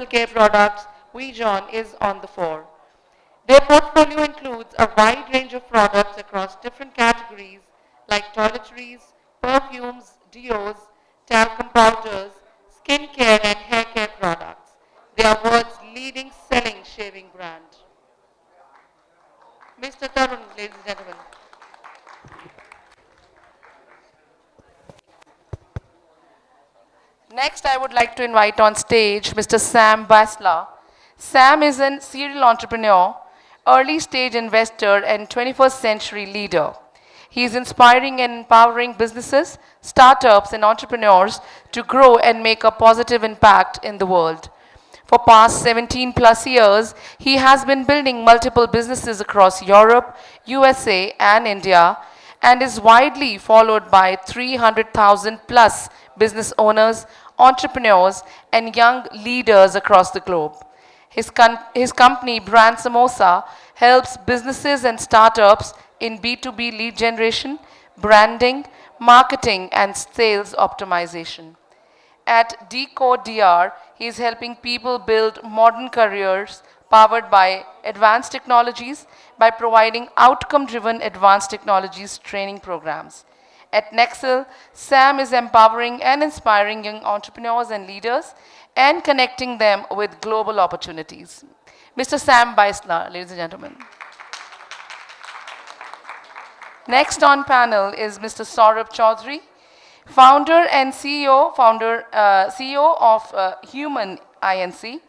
care products, VJON is on the fore. Their portfolio includes a wide range of products across different categories like toiletries, perfumes, deos, talcum powders, skin care and hair care products. They are world's leading selling shaving brand. Mr. Tarun, ladies and gentlemen. Next, I would like to invite on stage Mr. Sam Basla. Sam is a serial entrepreneur, early stage investor, and 21st century leader. He is inspiring and empowering businesses, startups, and entrepreneurs to grow and make a positive impact in the world. For past 17 plus years, he has been building multiple businesses across Europe, USA, and India, and is widely followed by 300,000 plus business owners, entrepreneurs, and young leaders across the globe. His company, Brand Samosa, helps businesses and startups in B2B lead generation, branding, marketing, and sales optimization. At Decode DR, he is helping people build modern careers powered by advanced technologies by providing outcome driven advanced technologies training programs. At Nexel, Sam is empowering and inspiring young entrepreneurs and leaders and connecting them with global opportunities. Mr. Sam Beisler, ladies and gentlemen. Next on panel is Mr. Saurabh Chaudhary, founder and CEO of Human INC.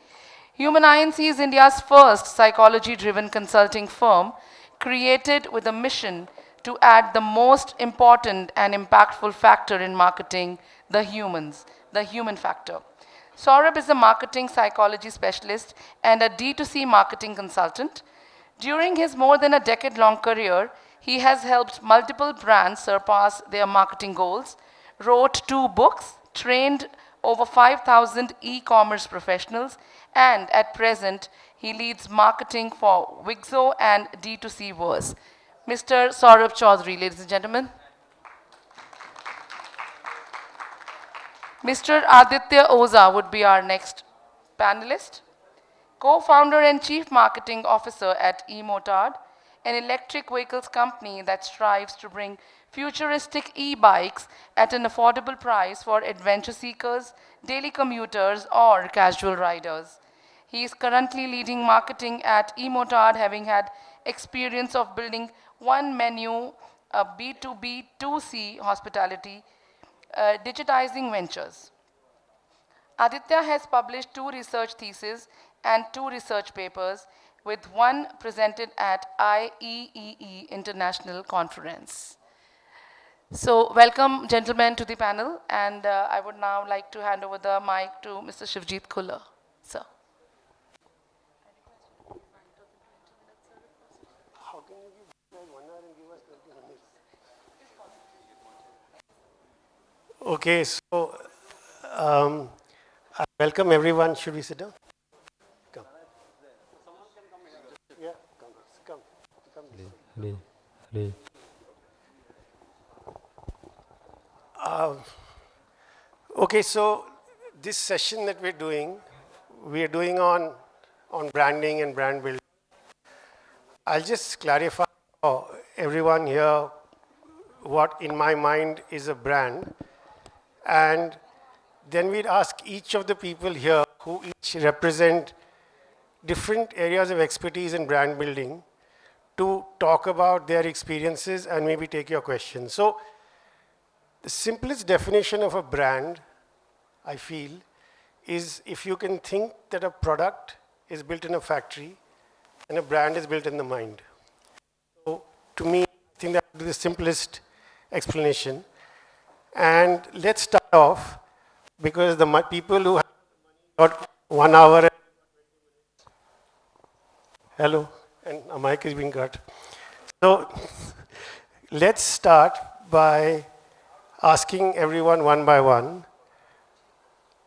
Human INC is India's first psychology-driven consulting firm created with a mission to add the most important and impactful factor in marketing, the human factor. Saurabh is a marketing psychology specialist and a D2C marketing consultant. During his more than a decade-long career, he has helped multiple brands surpass their marketing goals, wrote 2 books, trained over 5,000 e-commerce professionals, and at present, he leads marketing for Wixo and D2C Verse. Mr. Saurabh Chaudhary, ladies and gentlemen. Mr. Aditya Oza would be our next panelist. Co-founder and Chief Marketing Officer at eMotard, an electric vehicles company that strives to bring futuristic e-bikes at an affordable price for adventure seekers, daily commuters, or casual riders. He is currently leading marketing at eMotard, having had experience of building one menu, a B2B2C hospitality, digitizing ventures. Aditya has published 2 research theses and 2 research papers, with one presented at IEEE International Conference. So welcome, gentlemen, to the panel, and I would now like to hand over the mic to Mr. Shivjeet Khulla. Sir. How can you give 1 hour and give us 20 minutes? Okay, so welcome everyone. Should we sit down? Come. Yeah, come. Okay, so this session that we're doing on branding and brand building. I'll just clarify for everyone here what in my mind is a brand, and then we'd ask each of the people here who each represent different areas of expertise in brand building to talk about their experiences and maybe take your questions. So the simplest definition of a brand, I feel, is if you can think that a product is built in a factory and a brand is built in the mind. So to me, I think that would be the simplest explanation. And let's start off, because the people who have got 1 hour. Hello, and a mic is being cut. So let's start by asking everyone one by one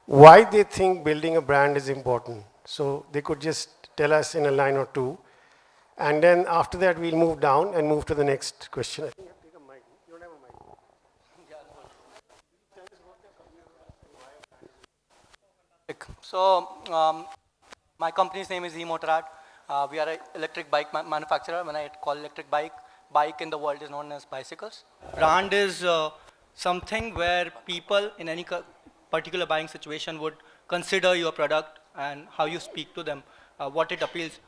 why they think building a brand is important. So they could just tell us in a line or 2. And then after that, we'll move down and move to the next question. I think you have to take a mic. You don't have a mic. So My company's name is eMotorrad. We are an electric bike manufacturer. When I call electric bike in the world is known as bicycles. Brand is something where people in any particular buying situation would consider your product and how you speak to them, what it appeals.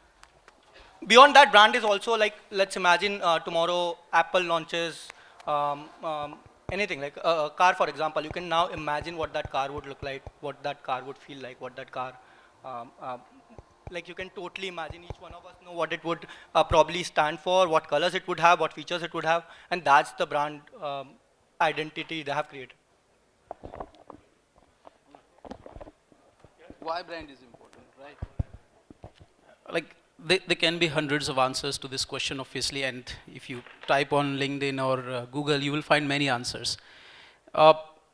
Beyond that, brand is also like, let's imagine tomorrow Apple launches anything like a car, for example. You can now imagine what that car would look like, what that car would feel like, what that car, um, um, like you can totally imagine. Each one of us know what it would probably stand for, what colors it would have, what features it would have, and that's the brand identity they have created. Why brand is important, right? Like there can be hundreds of answers to this question, obviously, and if you type on LinkedIn or Google, you will find many answers.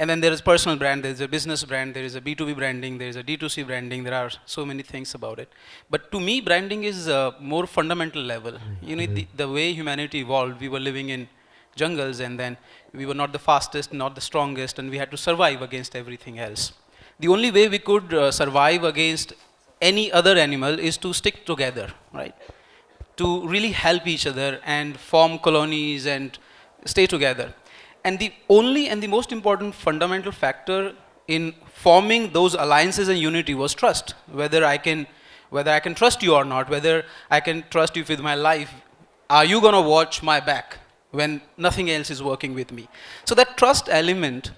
And then there is personal brand, there is a business brand, there is a B2B branding, there is a D2C branding, there are so many things about it. But to me, branding is a more fundamental level. You know, the way humanity evolved, we were living in jungles, and then we were not the fastest, not the strongest, and we had to survive against everything else. The only way we could survive against any other animal is to stick together, right? To really help each other and form colonies and stay together. And the only and the most important fundamental factor in forming those alliances and unity was trust. Whether I can trust you or not, whether I can trust you with my life. Are you going to watch my back when nothing else is working with me? So that trust element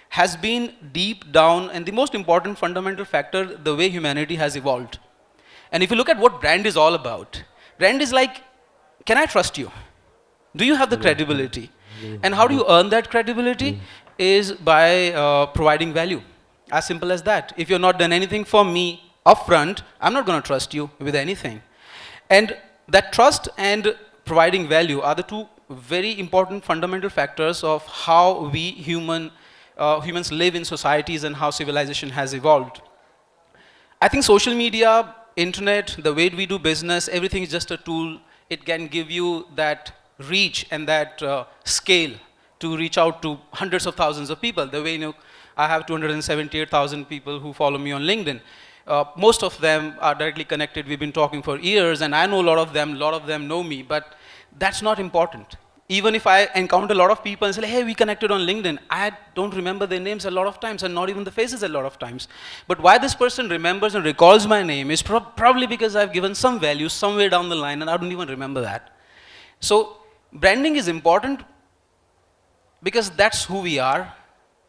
has been deep down and the most important fundamental factor the way humanity has evolved. And if you look at what brand is all about, brand is like, can I trust you? Do you have the credibility? And how do you earn that credibility? Is by providing value. As simple as that. If you're not done anything for me upfront, I'm not going to trust you with anything. And that trust and providing value are the two very important fundamental factors of how we humans live in societies and how civilization has evolved. I think social media, internet, the way we do business, everything is just a tool. It can give you that reach and that scale to reach out to hundreds of thousands of people. The way, you know, I have 278,000 people who follow me on LinkedIn. Most of them are directly connected. We've been talking for years, and I know a lot of them know me, but that's not important. Even if I encounter a lot of people and say, hey, we connected on LinkedIn, I don't remember their names a lot of times and not even the faces a lot of times. But why this person remembers and recalls my name is probably because I've given some value somewhere down the line and I don't even remember that. So branding is important because that's who we are.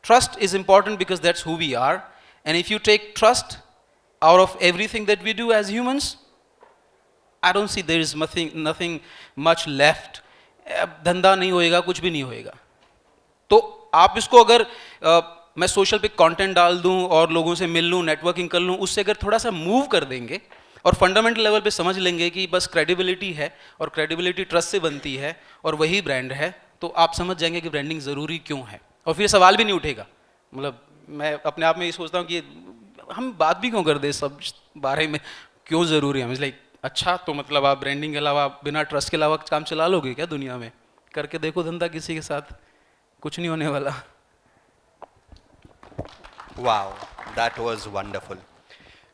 Trust is important because that's who we are. And if you take trust out of everything that we do as humans, I don't see there is nothing much left. धंधा नहीं होएगा, कुछ भी नहीं होएगा. तो आप इसको अगर मैं सोशल पे कंटेंट डाल दूं और लोगों से मिल लूं, नेटवर्किंग कर लूं, उससे अगर थोड़ा सा मूव कर देंगे और फंडामेंटल लेवल पे समझ लेंगे कि बस क्रेडिबिलिटी है और क्रेडिबिलिटी ट्रस्ट से बनती है और वही ब्रांड है, तो आप समझ जाएंगे कि ब्रांडिंग ज़रूरी क्यों है. और फिर सवाल भी नहीं उठेगा. मतलब मैं अपने आप में ये सोचता हूँ कि हम बात भी क्यों कर दे सब बारे में, क्यों ज़रूरी है. लाइक अच्छा, तो मतलब आप ब्रांडिंग के अलावा बिना ट्रस्ट के अलावा काम चला लोगे क्या दुनिया में? करके देखो धंधा किसी के साथ, कुछ नहीं होने वाला. Wow, that was wonderful.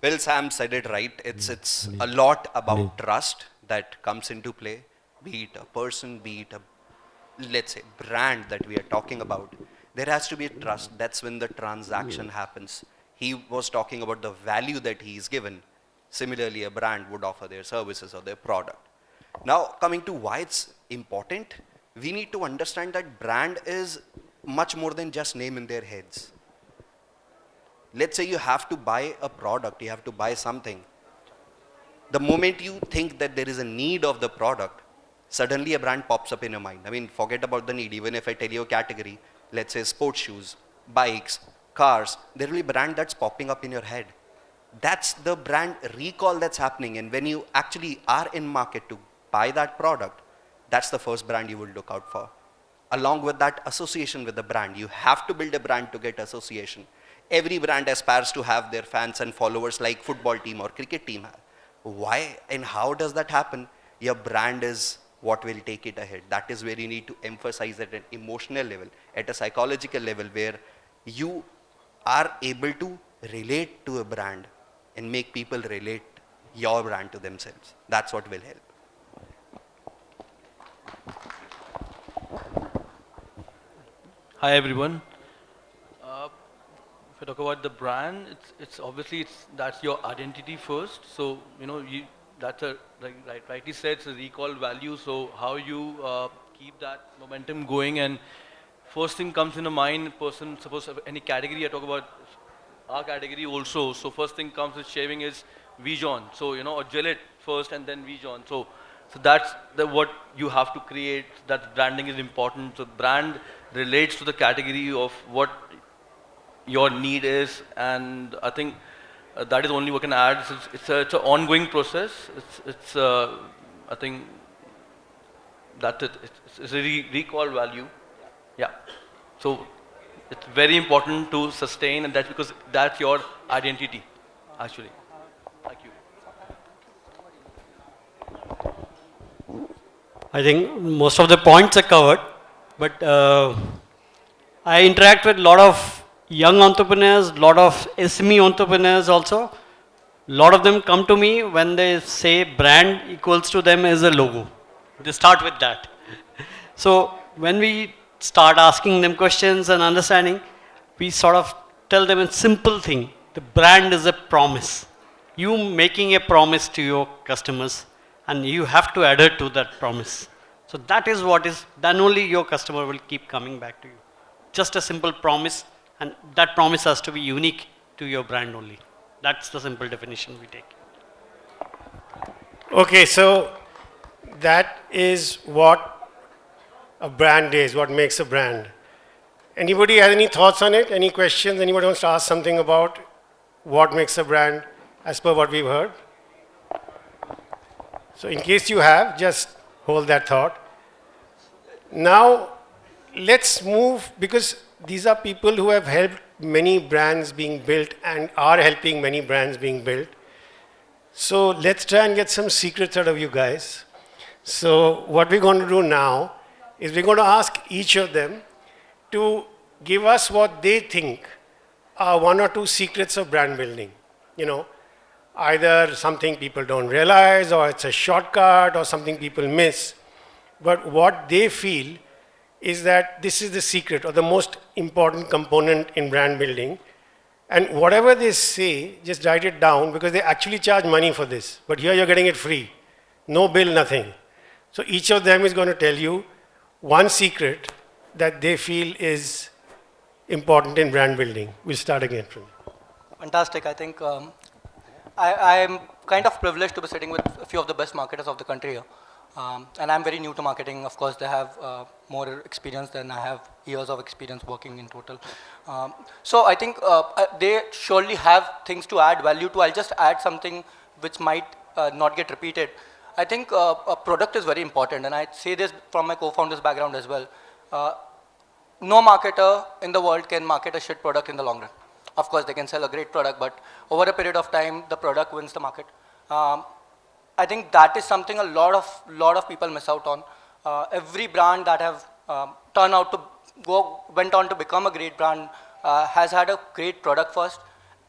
Well, Sam said it right. It's a lot about trust that comes into play. Be it a person, be it a, let's say, brand that we are talking about. There has to be trust. That's when the transaction happens. He was talking about the value that he is given. Similarly, a brand would offer their services or their product. Now, coming to why it's important, we need to understand that brand is much more than just name in their heads. Let's say you have to buy a product, you have to buy something. The moment you think that there is a need of the product, suddenly a brand pops up in your mind. I mean, forget about the need. Even if I tell you a category, let's say sports shoes, bikes, cars, there will be a brand that's popping up in your head. That's the brand recall that's happening. And when you actually are in market to buy that product, that's the first brand you will look out for. Along with that association with the brand, you have to build a brand to get association. Every brand aspires to have their fans and followers like football team or cricket team have. Why and how does that happen? Your brand is what will take it ahead. That is where you need to emphasize at an emotional level, at a psychological level, where you are able to relate to a brand and make people relate your brand to themselves. That's what will help. Hi everyone. If I talk about the brand, it's obviously that's your identity first. So that's a rightly said, it's a recall value. So how you keep that momentum going, and first thing comes in the mind. Person, suppose any category I talk about, our category also. So first thing comes with shaving is Vijon. So or Gillette first and then Vijon. So that's what you have to create. That branding is important. So brand relates to the category of what your need is, and I think that is only what can add. It's an ongoing process. I think that's it. It's a recall value. Yeah. So it's very important to sustain, and that's because that's your identity, actually. Thank you. I think most of the points are covered, but I interact with a lot of young entrepreneurs, a lot of SME entrepreneurs also. A lot of them come to me when they say brand equals to them as a logo. They start with that. So when we start asking them questions and understanding, we sort of tell them a simple thing. The brand is a promise. You making a promise to your customers, and you have to adhere to that promise. So that is what is, then only your customer will keep coming back to you. Just a simple promise, and that promise has to be unique to your brand only. That's the simple definition we take. Okay, so that is what a brand is, what makes a brand. Anybody has any thoughts on it? Any questions? Anybody wants to ask something about what makes a brand as per what we've heard? So in case you have, just hold that thought. Now, let's move, because these are people who have helped many brands being built and are helping many brands being built. So let's try and get some secrets out of you guys. So what we're going to do now is we're going to ask each of them to give us what they think are one or two secrets of brand building. Either something people don't realize, or it's a shortcut, or something people miss. But what they feel is that this is the secret or the most important component in brand building. And whatever they say, just write it down, because they actually charge money for this. But here you're getting it free. No bill, nothing. So each of them is going to tell you one secret that they feel is important in brand building. We'll start again from you. Fantastic. I think I am kind of privileged to be sitting with a few of the best marketers of the country here. And I'm very new to marketing. Of course, they have more experience than I have, years of experience working in total. So I think they surely have things to add value to. I'll just add something which might not get repeated. I think a product is very important, and I say this from my co-founder's background as well. No marketer in the world can market a shit product in the long run. Of course, they can sell a great product, but over a period of time, the product wins the market. I think that is something a lot of people miss out on. Every brand that have went on to become a great brand has had a great product first,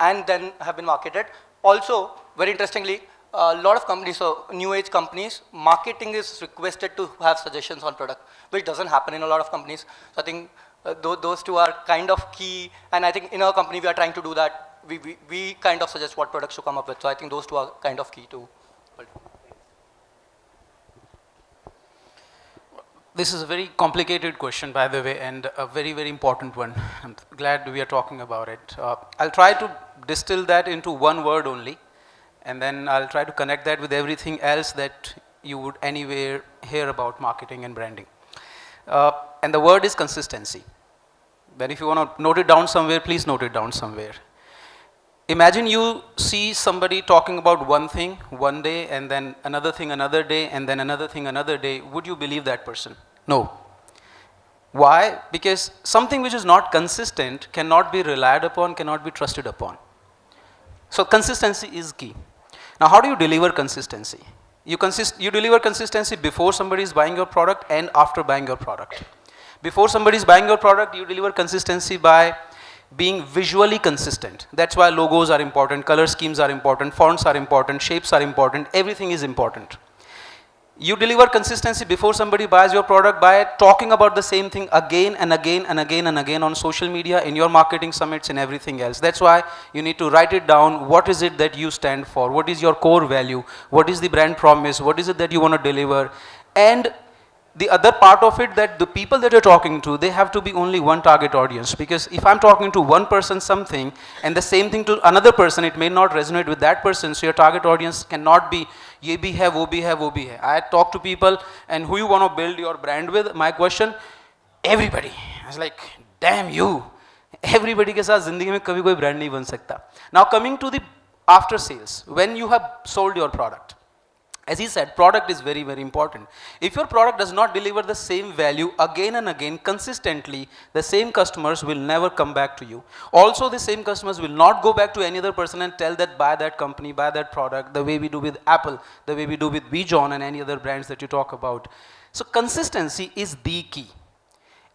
and then have been marketed. Also, very interestingly, a lot of companies, so new age companies, marketing is requested to have suggestions on product, which doesn't happen in a lot of companies. So I think those two are kind of key, and I think in our company we are trying to do that. We kind of suggest what products to come up with. So I think those two are kind of key too. This is a very complicated question, by the way, and a very, very important one. I'm glad we are talking about it. I'll try to distill that into one word only, and then I'll try to connect that with everything else that you would anywhere hear about marketing and branding. And the word is consistency. But if you want to note it down somewhere, please note it down somewhere. Imagine you see somebody talking about one thing one day, and then another thing another day, and then another thing another day. Would you believe that person? No. Why? Because something which is not consistent cannot be relied upon, cannot be trusted upon. So consistency is key. Now, how do you deliver consistency? You deliver consistency before somebody is buying your product and after buying your product. Before somebody is buying your product, you deliver consistency by being visually consistent. That's why logos are important, color schemes are important, fonts are important, shapes are important, everything is important. You deliver consistency before somebody buys your product by talking about the same thing again and again and again and again on social media, in your marketing summits and everything else. That's why you need to write it down. What is it that you stand for? What is your core value? What is the brand promise? What is it that you want to deliver? And the other part of it, that the people that you're talking to, they have to be only one target audience. Because if I'm talking to one person something and the same thing to another person, it may not resonate with that person. So your target audience cannot be ye bhi hai, wo bhi hai, wo bhi hai. I talk to people, and who you want to build your brand with? My question, everybody. I was like, damn you. Everybody के साथ जिंदगी में कभी कोई brand नहीं बन सकता. Now coming to the after sales, when you have sold your product. As he said, product is very, very important. If your product does not deliver the same value again and again consistently, the same customers will never come back to you. Also, the same customers will not go back to any other person and tell that buy that company, buy that product, the way we do with Apple, the way we do with Bijon and any other brands that you talk about. So consistency is the key.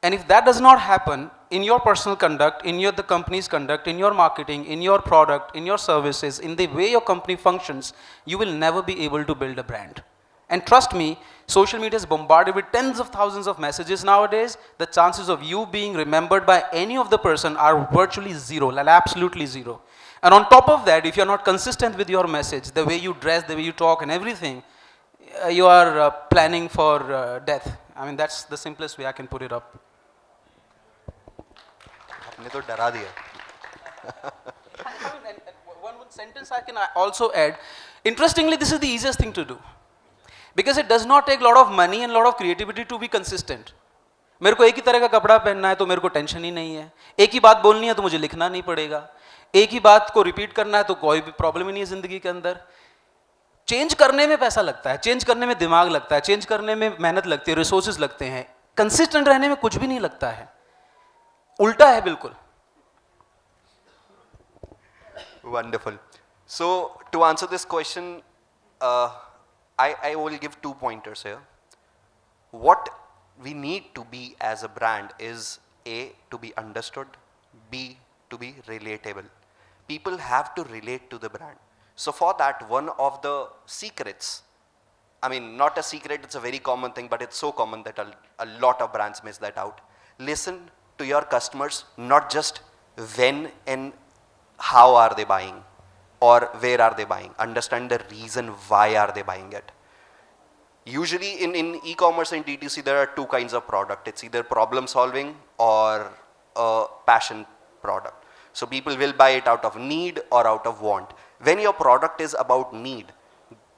And if that does not happen in your personal conduct, in the company's conduct, in your marketing, in your product, in your services, in the way your company functions, you will never be able to build a brand. And trust me, social media is bombarded with tens of thousands of messages nowadays. The chances of you being remembered by any of the person are virtually zero, like absolutely zero. And on top of that, if you're not consistent with your message, the way you dress, the way you talk and everything, you are planning for death. I mean, that's the simplest way I can put it up. आपने तो डरा दिया. One sentence I can also add. Interestingly, this is the easiest thing to do. Because it does not take a lot of money and a lot of creativity to be consistent. मेरे को एक ही तरह का कपड़ा पहनना है तो मेरे को टेंशन ही नहीं है. एक ही बात बोलनी है तो मुझे लिखना नहीं पड़ेगा. एक ही बात को रिपीट करना है तो कोई भी प्रॉब्लम ही नहीं है जिंदगी के अंदर. चेंज करने में पैसा लगता है, चेंज करने में दिमाग लगता है, चेंज करने में मेहनत लगती है, रिसोर्सेज लगते हैं. कंसिस्टेंट रहने में कुछ भी नहीं लगता है. उल्टा है बिल्कुल. Wonderful. So to answer this question, I will give 2 pointers here. What we need to be as a brand is A, to be understood, B, to be relatable. People have to relate to the brand. So for that, one of the secrets, I mean, not a secret, it's a very common thing, but it's so common that a lot of brands miss that out. Listen to your customers, not just when and how are they buying or where are they buying. Understand the reason why are they buying it. Usually in e-commerce and DTC, there are 2 kinds of product. It's either problem solving or a passion product. So people will buy it out of need or out of want. When your product is about need,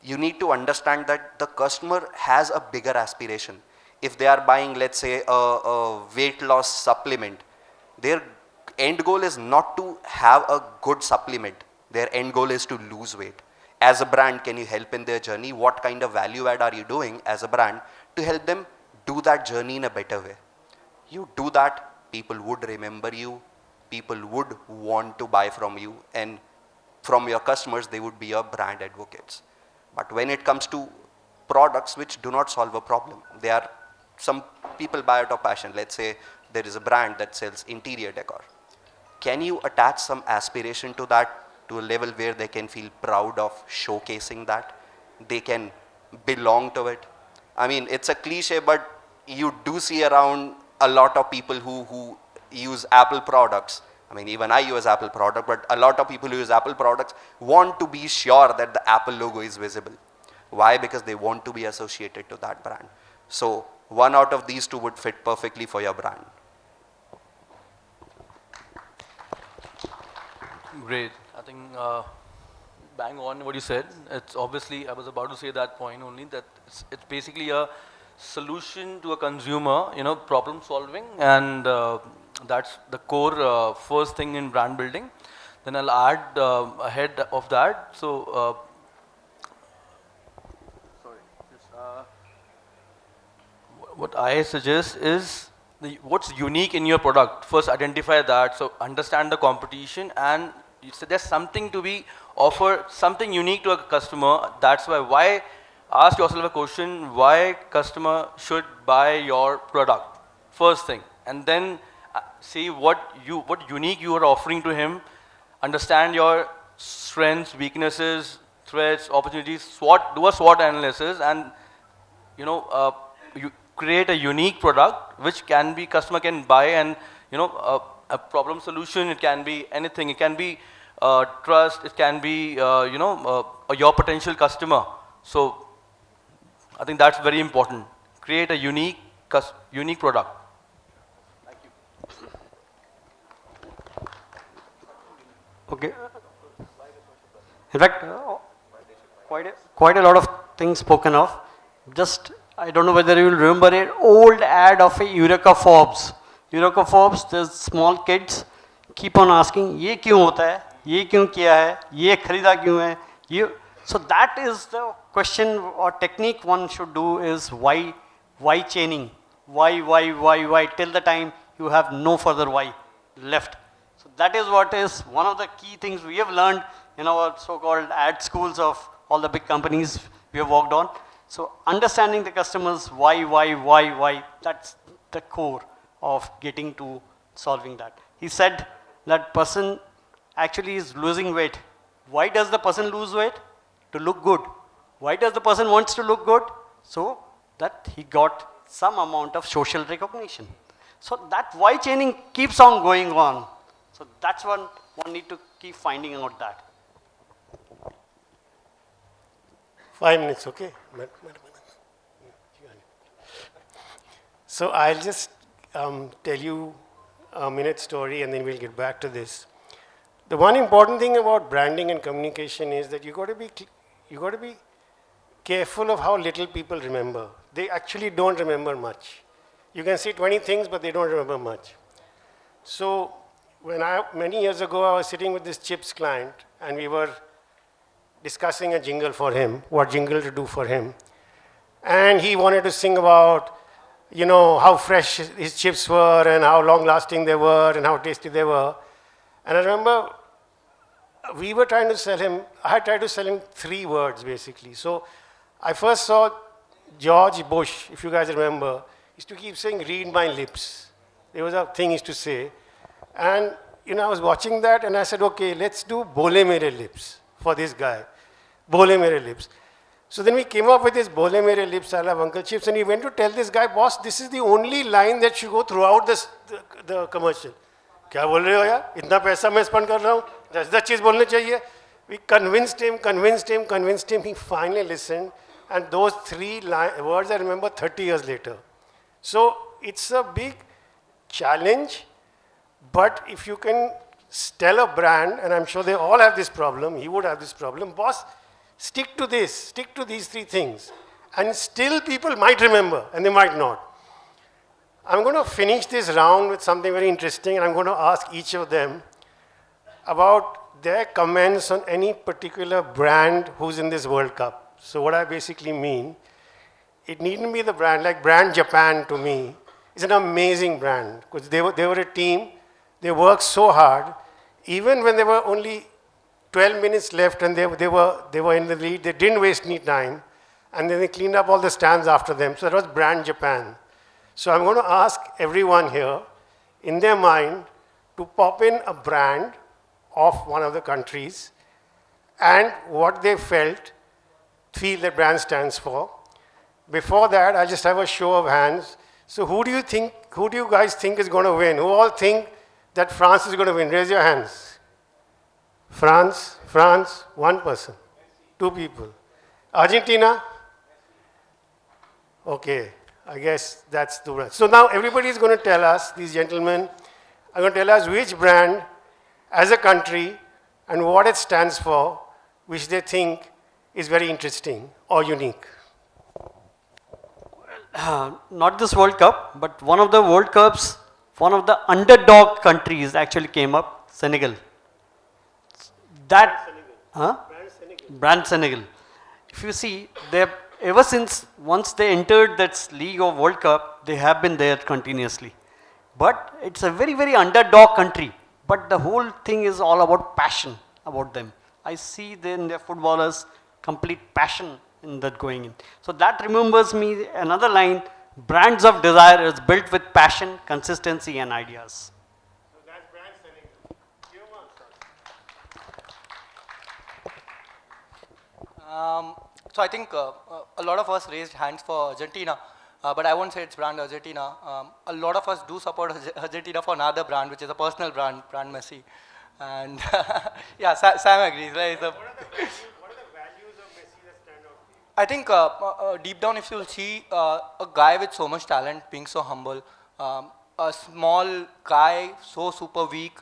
you need to understand that the customer has a bigger aspiration. If they are buying, let's say, a weight loss supplement, their end goal is not to have a good supplement. Their end goal is to lose weight. As a brand, can you help in their journey? What kind of value add are you doing as a brand to help them do that journey in a better way? You do that, people would remember you, people would want to buy from you, and from your customers, they would be your brand advocates. But when it comes to products which do not solve a problem, some people buy out of passion. Let's say there is a brand that sells interior decor. Can you attach some aspiration to that, to a level where they can feel proud of showcasing that? They can belong to it. I mean, it's a cliche, but you do see around a lot of people who use Apple products. I mean, even I use Apple product, but a lot of people who use Apple products want to be sure that the Apple logo is visible. Why? Because they want to be associated to that brand. So one out of these 2 would fit perfectly for your brand. Great. I think bang on what you said. It's obviously, I was about to say that point only, that it's basically a solution to a consumer, problem solving, and that's the core first thing in brand building. Then I'll add ahead of that. So, what I suggest is what's unique in your product. First, identify that. So, understand the competition and you suggest something to be offered, something unique to a customer. That's why ask yourself a question, why customer should buy your product, first thing. And then see what unique you are offering to him, understand your strengths, weaknesses, threats, opportunities, do a SWOT analysis, and you create a unique product which can be customer can buy, and a problem solution. It can be anything. It can be trust. It can be your potential customer. So I think that's very important. Create a unique product. Okay. In fact, quite a lot of things spoken of. Just, I don't know whether you will remember an old ad of a Eureka Forbes. Eureka Forbes, there's small kids keep on asking, ये क्यों होता है? ये क्यों किया है? ये खरीदा क्यों है? ये, so that is the question or technique one should do is why chaining? Why till the time you have no further why left. So that is what is one of the key things we have learned in our so-called ad schools of all the big companies we have worked on. So understanding the customers why, that's the core of getting to solving that. He said that person actually is losing weight. Why does the person lose weight? To look good. Why does the person wants to look good? So that he got some amount of social recognition. So that why chaining keeps on going on. So that's one need to keep finding out that. 5 minutes, okay? So I'll just tell you a minute story and then we'll get back to this. The one important thing about branding and communication is that you got to be careful of how little people remember. They actually don't remember much. You can say 20 things, but they don't remember much. So many years ago, I was sitting with this chips client and we were discussing a jingle for him, what jingle to do for him. And he wanted to sing about, how fresh his chips were and how long lasting they were and how tasty they were. And I remember we were trying to sell him, I tried to sell him 3 words basically. So I first saw George Bush, if you guys remember, used to keep saying, read my lips. There was a thing he used to say. And I was watching that and I said, okay, let's do Bole Mere Lips for this guy. Bole Mere Lips. So then we came up with this Bole Mere Lips, I love Uncle Chips, and he went to tell this guy, boss, this is the only line that should go throughout the commercial. क्या बोल रहे हो यार? इतना पैसा मैं spend कर रहा हूँ, 10 चीज़ बोलने चाहिए. We convinced him. He finally listened, and those 3 words I remember 30 years later. So it's a big challenge, but if you can tell a brand, and I'm sure they all have this problem, he would have this problem, boss, stick to these 3 things, and still people might remember, and they might not. I'm going to finish this round with something very interesting, and I'm going to ask each of them about their comments on any particular brand who's in this World Cup. So what I basically mean, it needn't be the brand, like brand Japan to me is an amazing brand, because they were a team, they worked so hard, even when there were only 12 minutes left and they were in the lead, they didn't waste any time, and then they cleaned up all the stands after them. So that was brand Japan. So I'm going to ask everyone here, in their mind, to pop in a brand of one of the countries and what they feel that brand stands for. Before that, I'll just have a show of hands. So who do you guys think is going to win? Who all think that France is going to win? Raise your hands. France, 1 person, 2 people. Argentina? Okay, I guess that's the brand. So now everybody is going to tell us, these gentlemen are going to tell us which brand as a country and what it stands for, which they think is very interesting or unique. Not this World Cup, but one of the World Cups, one of the underdog countries actually came up, Senegal. Brand Senegal. If you see, ever since once they entered that league of World Cup, they have been there continuously. But it's a very, very underdog country. But the whole thing is all about passion about them. I see in their footballers complete passion in that going in. So that remembers me another line, brands of desire is built with passion, consistency and ideas. So I think a lot of us raised hands for Argentina, but I won't say it's brand Argentina. A lot of us do support Argentina for another brand, which is a personal brand, brand Messi. And yeah, Sam agrees, right? What are the values of Messi that stand out to you? I think deep down, if you'll see a guy with so much talent being so humble, a small guy so super weak,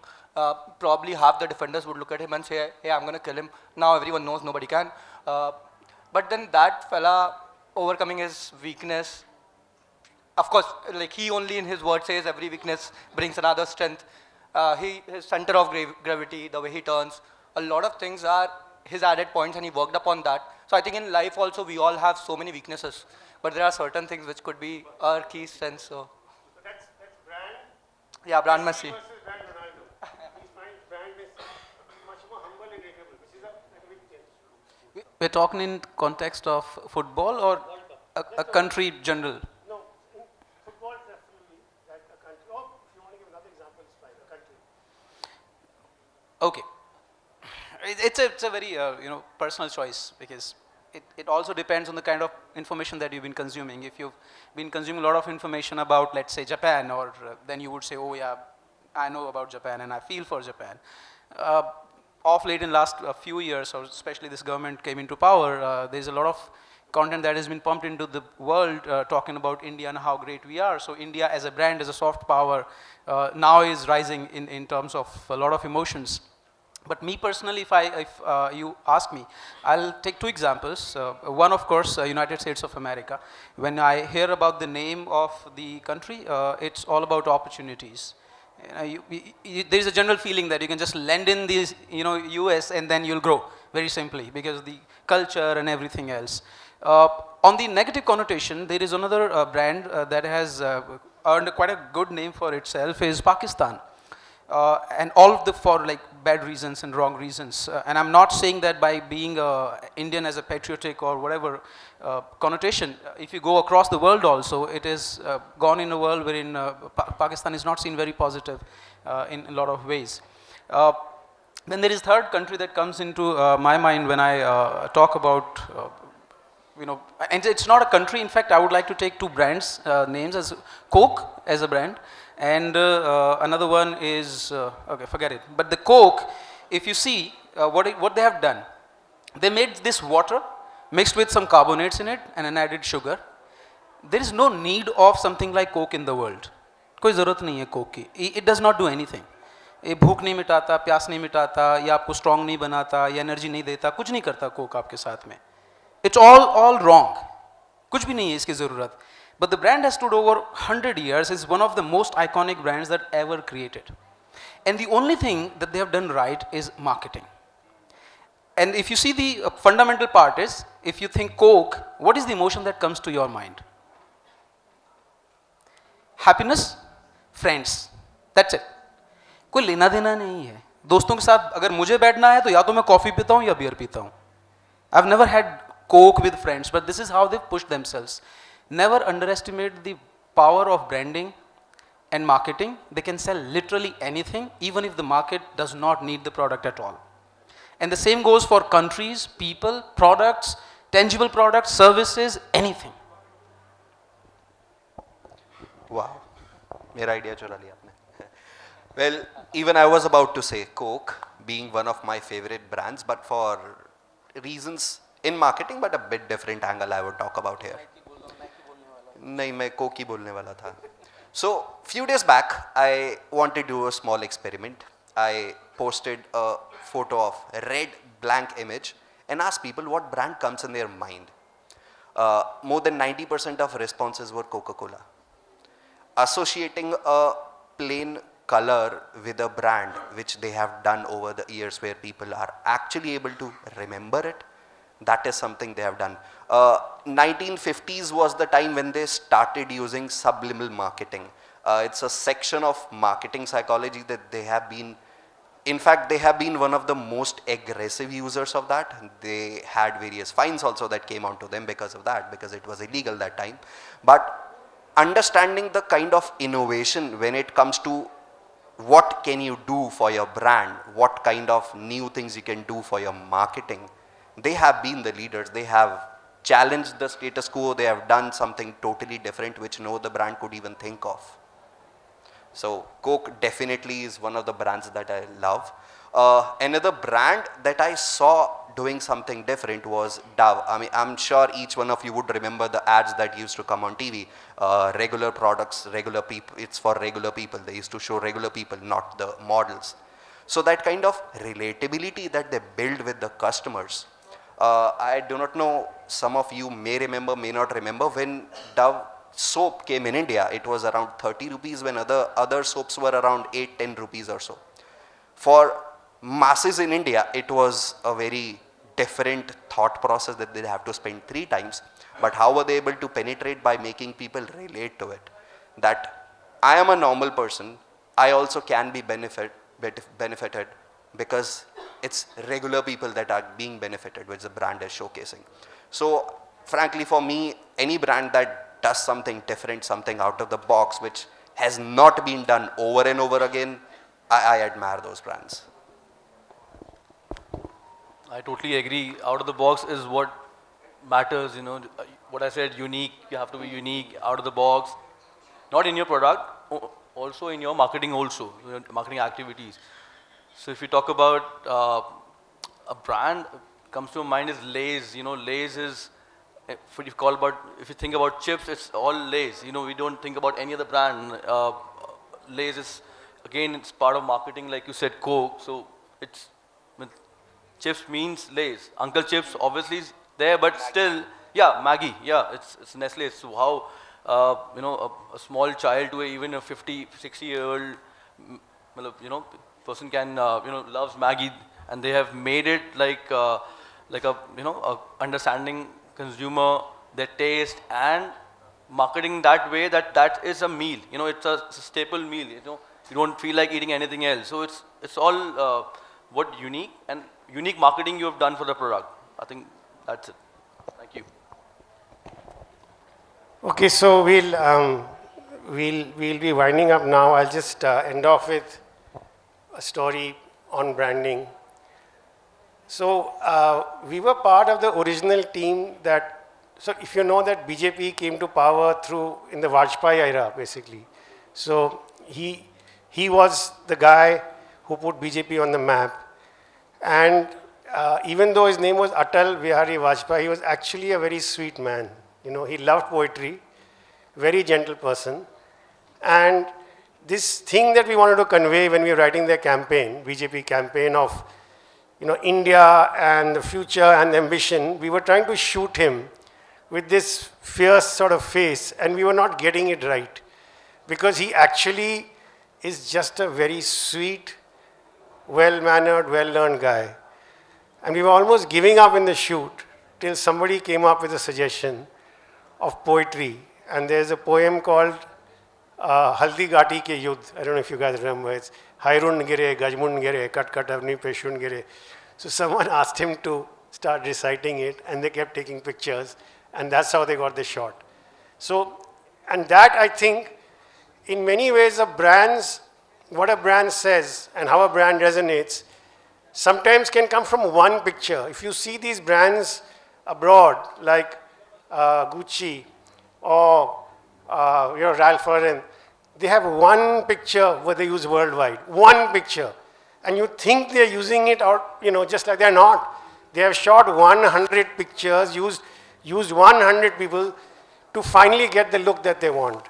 probably half the defenders would look at him and say, hey, I'm going to kill him. Now everyone knows nobody can. But then that fella overcoming his weakness, of course, like he only in his word says every weakness brings another strength. His center of gravity, the way he turns, a lot of things are his added points and he worked upon that. So I think in life also we all have so many weaknesses, but there are certain things which could be our key strengths. So That's brand yeah, brand Messi. versus brand Ronaldo. He finds brand Messi much more humble and relatable, which is a big change. We're talking in context of football or a country general? No, in football definitely, like a country. Oh, if you want to give another example, it's fine, a country. Okay. It's a very personal choice because it also depends on the kind of information that you've been consuming. If you've been consuming a lot of information about, let's say, Japan, or then you would say, oh yeah, I know about Japan and I feel for Japan. Of late in last few years, or especially this government came into power, there's a lot of content that has been pumped into the world talking about India and how great we are. So India as a brand, as a soft power, now is rising in terms of a lot of emotions. But me personally, if you ask me, I'll take two examples. One, of course, United States of America. When I hear about the name of the country, it's all about opportunities. There is a general feeling that you can just lend in these, US, and then you'll grow very simply because the culture and everything else. On the negative connotation, there is another brand that has earned quite a good name for itself is Pakistan. And all of the for like bad reasons and wrong reasons. And I'm not saying that by being Indian as a patriotic or whatever connotation. If you go across the world also, it is gone in a world wherein Pakistan is not seen very positive in a lot of ways. Then there is third country that comes into my mind when I talk about and it's not a country. In fact, I would like to take two brands names as Coke as a brand. And another one is, okay, forget it. But the Coke, if you see what they have done, they made this water mixed with some carbonates in it and an added sugar. There is no need of something like Coke in the world. कोई ज़रूरत नहीं है Coke की. It does not do anything. ये भूख नहीं मिटाता, प्यास नहीं मिटाता, या आपको strong नहीं बनाता, या energy नहीं देता, कुछ नहीं करता Coke आपके साथ में. It's all wrong. कुछ भी नहीं है इसकी ज़रूरत. But the brand has stood over 100 years, is one of the most iconic brands that ever created. And the only thing that they have done right is marketing. And if you see the fundamental part is, if you think Coke, what is the emotion that comes to your mind? Happiness, friends, that's it. कोई लेना देना नहीं है. दोस्तों के साथ अगर मुझे बैठना है तो या तो मैं कॉफी पीता हूँ या बियर पीता हूँ. I've never had Coke with friends, but this is how they've pushed themselves. Never underestimate the power of branding and marketing. They can sell literally anything, even if the market does not need the product at all. And the same goes for countries, people, products, tangible products, services, anything. Wow, मेरा idea चुरा लिया आपने. Well, even I was about to say Coke being one of my favorite brands, but for reasons in marketing, but a bit different angle I would talk about here. नहीं मैं Coke ही बोलने वाला था. So few days back I wanted to do a small experiment. I posted a photo of a red blank image and asked people what brand comes in their mind. More than 90% of responses were Coca-Cola. Associating a plain color with a brand which they have done over the years where people are actually able to remember it, that is something they have done. 1950s was the time when they started using subliminal marketing. It's a section of marketing psychology that they have been, in fact, they have been one of the most aggressive users of that. They had various fines also that came onto them because of that, because it was illegal that time. But understanding the kind of innovation when it comes to what can you do for your brand, what kind of new things you can do for your marketing, They have been the leaders. They have challenged the status quo. They have done something totally different which no other brand could even think of. So Coke definitely is one of the brands that I love. Another brand that I saw doing something different was Dove. I mean, I'm sure each one of you would remember the ads that used to come on TV. Regular products, regular people, it's for regular people. They used to show regular people, not the models. So that kind of relatability that they build with the customers. I do not know, some of you may remember, may not remember, when Dove soap came in India, it was around 30 rupees when other soaps were around 8-10 rupees or so. For masses in India, it was a very different thought process that they have to spend 3 times. But how were they able to penetrate? By making people relate to it. That I am a normal person, I also can be benefited because it's regular people that are being benefited, which the brand is showcasing. So frankly, for me, any brand that does something different, something out of the box, which has not been done over and over again, I admire those brands. I totally agree. Out of the box is what matters, you know. What I said, unique, you have to be unique, out of the box. Not in your product, also in your marketing also, your marketing activities. So if you talk about a brand, comes to mind is Lay's. You know, Lay's is, if you think about chips, it's all Lay's. You know, we don't think about any other brand. Lay's is, again, it's part of marketing, like you said, Coke. So it's, chips means Lay's. Uncle Chips obviously is there, but Maggi. Still, yeah, Maggi, yeah, it's Nestle. So how, you know, a small child to even a 50, 60-year-old, you know, person can, you know, loves Maggi, and they have made it like a, you know, a understanding consumer, their taste, and marketing that way that is a meal. You know, it's a staple meal. You know, you don't feel like eating anything else. So it's all what unique and unique marketing you have done for the product. I think that's it. Thank you. Okay, so we'll be winding up now. I'll just end off with a story on branding. So we were part of the original team that, so if you know that BJP came to power in the Vajpayee era, basically. So he was the guy who put BJP on the map. And even though his name was Atal Bihari Vajpayee, he was actually a very sweet man. You know, he loved poetry, very gentle person. And this thing that we wanted to convey when we were writing the campaign, BJP campaign of, you know, India and the future and ambition, we were trying to shoot him with this fierce sort of face, and we were not getting it right. Because he actually is just a very sweet, well-mannered, well-learned guy. And we were almost giving up in the shoot till somebody came up with a suggestion of poetry. And there's a poem called Haldi Gati Ke Yudh. I don't know if you guys remember. It's Hairun Gire, Gajmun Gire, Kat Kat Avni Peshun Gire. So someone asked him to start reciting it, and they kept taking pictures, and that's how they got the shot. So, and that, I think, in many ways of brands, what a brand says and how a brand resonates sometimes can come from one picture. If you see these brands abroad, like Gucci or you know, Ralph Lauren, they have one picture where they use worldwide, one picture. And you think they're using it out, you know, just like they're not. They have shot 100 pictures, used 100 people to finally get the look that they want.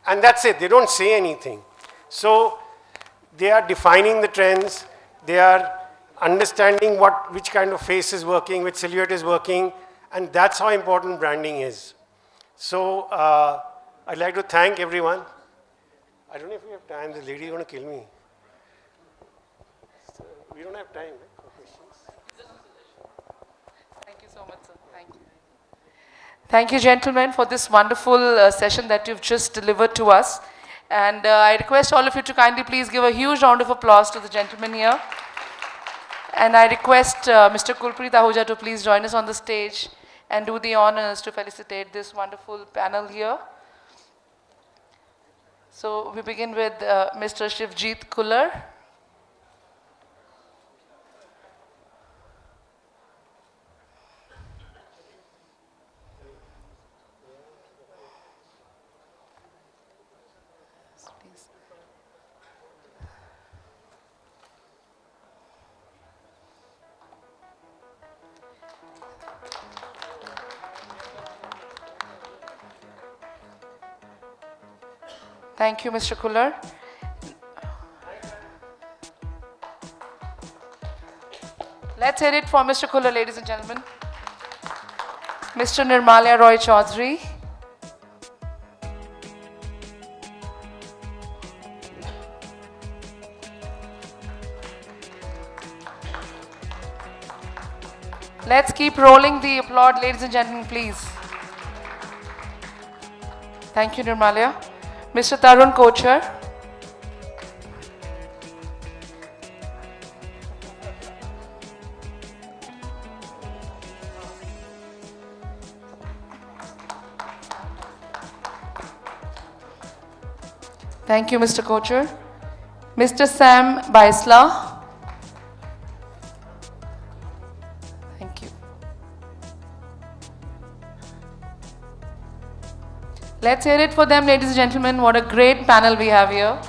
And that's it, they don't say anything. So they are defining the trends, they are understanding which kind of face is working, which silhouette is working, and that's how important branding is. So I'd like to thank everyone. I don't know if we have time, the lady is going to kill me. So we don't have time, right, for questions. Thank you so much, sir. Thank you. Thank you, gentlemen, for this wonderful session that you've just delivered to us. And I request all of you to kindly please give a huge round of applause to the gentleman here. And I request Mr. Gurpreet Ahuja to please join us on the stage and do the honors to felicitate this wonderful panel here. So we begin with Mr. Shivjeet Kullar. Thank you, Mr. Kuller. Let's hear it for Mr. Kuller, ladies and gentlemen. Mr. Nirmalya Roy Chaudhary. Let's keep rolling the applaud, ladies and gentlemen, please. Thank you, Nirmalya. Mr. Tarun Kochar. Thank you, Mr. Kochar. Mr. Sam Baisla. Thank you. Let's hear it for them, ladies and gentlemen. What a great panel we have here.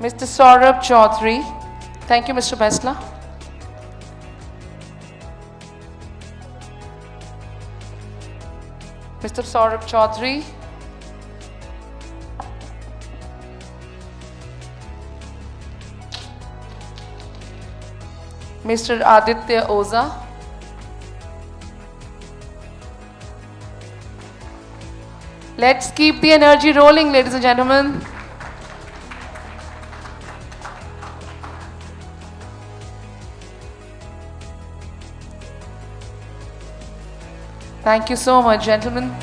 Mr. Saurabh Chaudhary. Thank you, Mr. Baisla. Mr. Saurabh Chaudhary. Mr. Aditya Oza. Let's keep the energy rolling, ladies and gentlemen. Thank you so much, gentlemen.